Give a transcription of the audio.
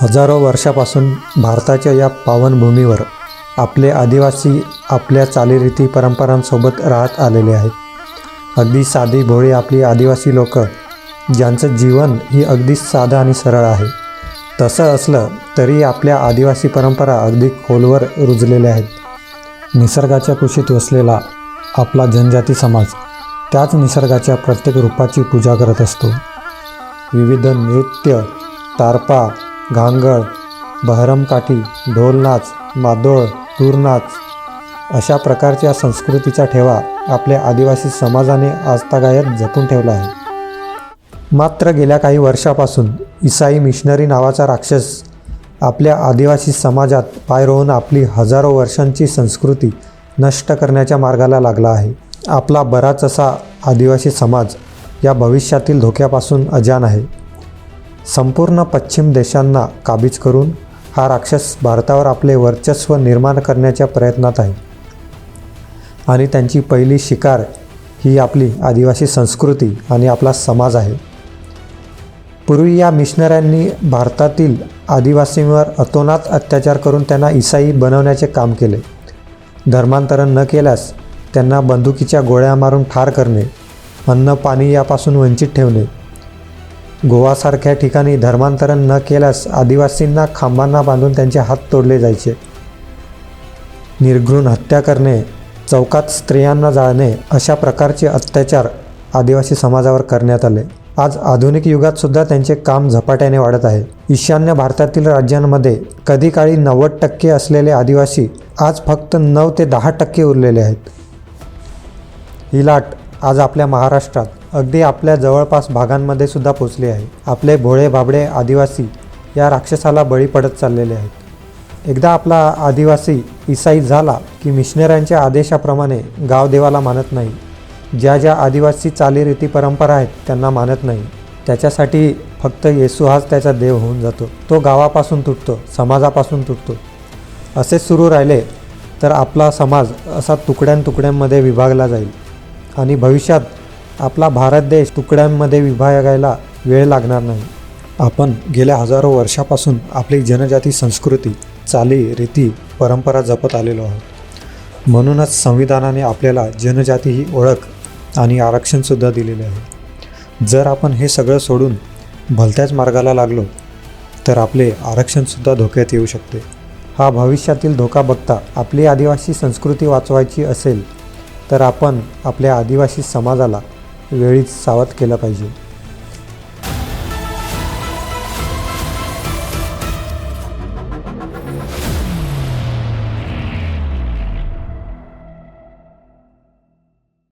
हजारो वर्षापासून भारताच्या या पावनभूमीवर आपले आदिवासी आपल्या चालीरीती परंपरांसोबत राहत आलेले आहेत। अगदी साधी भोळी आपली आदिवासी लोक ज्यांचं जीवन ही अगदी साधं आणि सरळ आहे। तसं असलं तरी आपल्या आदिवासी परंपरा अगदी खोलवर रुजलेल्या आहेत। निसर्गाच्या कुशीत वसलेला आपला जनजाती समाज त्याच निसर्गाच्या प्रत्येक रूपाची पूजा करत असतो। विविध नृत्य, तारपा, घांगड, बहरमकाठी, ढोलनाच, मादोळ, तूरनाच अशा प्रकारच्या संस्कृतीचा ठेवा आपल्या आदिवासी समाजाने आजतागायत जपून ठेवला आहे। मात्र गेल्या काही वर्षापासून ईसाई मिशनरी नावाचा राक्षस आपल्या आदिवासी समाजात पाय रोवून आपली हजारो वर्षांची संस्कृती नष्ट करण्याच्या मार्गाला लागला आहे। आपला बराच असा आदिवासी समाज या भविष्यातील धोक्यापासून अजान आहे। संपूर्ण पश्चिम देशांना काबीज करून हा राक्षस भारतावर आपले वर्चस्व निर्माण करण्याच्या प्रयत्नात आहे आणि त्यांची पहिली शिकार ही आपली आदिवासी संस्कृती आणि आपला समाज आहे। पूर्वी या मिशनऱ्यांनी भारतातील आदिवासींवर अतोनात अत्याचार करून त्यांना ईसाई बनवण्याचे काम केले। धर्मांतरण न केल्यास त्यांना बंदुकीच्या गोळ्या मारून ठार करणे, अन्न पाणी यापासून वंचित ठेवणे, गोवासारख्या ठिकाणी धर्मांतरण न केल्यास आदिवासींना खांबांना बांधून त्यांचे हात तोडले जायचे, निर्घृण हत्या करणे, चौकात स्त्रियांना जाळणे अशा प्रकारचे अत्याचार आदिवासी समाजावर करण्यात आले। आज आधुनिक युगात सुद्धा त्यांचे काम झपाट्याने वाढत आहे। ईशान्य भारतातील राज्यांमध्ये कधी काळी 90% असलेले आदिवासी आज फक्त 9 ते 10% उरलेले आहेत। ही लाट आज आपल्या महाराष्ट्रात अगदी आपल्या जवळपास भागांमध्ये सुद्धा पोचली आहे। आपले भोळे भाबडे आदिवासी या राक्षसाला बळी पडत चाललेले आहेत। एकदा आपला आदिवासी ईसाई झाला की मिशनऱ्यांच्या आदेशाप्रमाणे गावदेवाला मानत नाही। ज्या ज्या आदिवासी चालीरीती परंपरा आहेत त्यांना मानत नाही। त्याच्यासाठी फक्त येशू हाच त्याचा देव होऊन जातो। तो गावापासून तुटतो, समाजापासून तुटतो। असे सुरू राहिले तर आपला समाज असा तुकड्यांमध्ये विभागला जाईल आणि भविष्यात आपला भारत देश तुकड्यांमध्ये विभागायला वेळ लागणार नाही। आपण गेल्या हजारो वर्षापासून आपली जनजाती संस्कृती, चाली, रीती, परंपरा जपत आलेलो आहोत। म्हणूनच संविधानाने आपल्याला जनजाती ही ओळख आणि आरक्षणसुद्धा दिलेले आहे। जर आपण हे सगळं सोडून भलत्याच मार्गाला लागलो तर आपले आरक्षणसुद्धा धोक्यात येऊ शकते। हा भविष्यातील धोका बघता आपली आदिवासी संस्कृती वाचवायची असेल तर आपण आपल्या आदिवासी समाजाला वेळीच सावध केलं पाहिजे।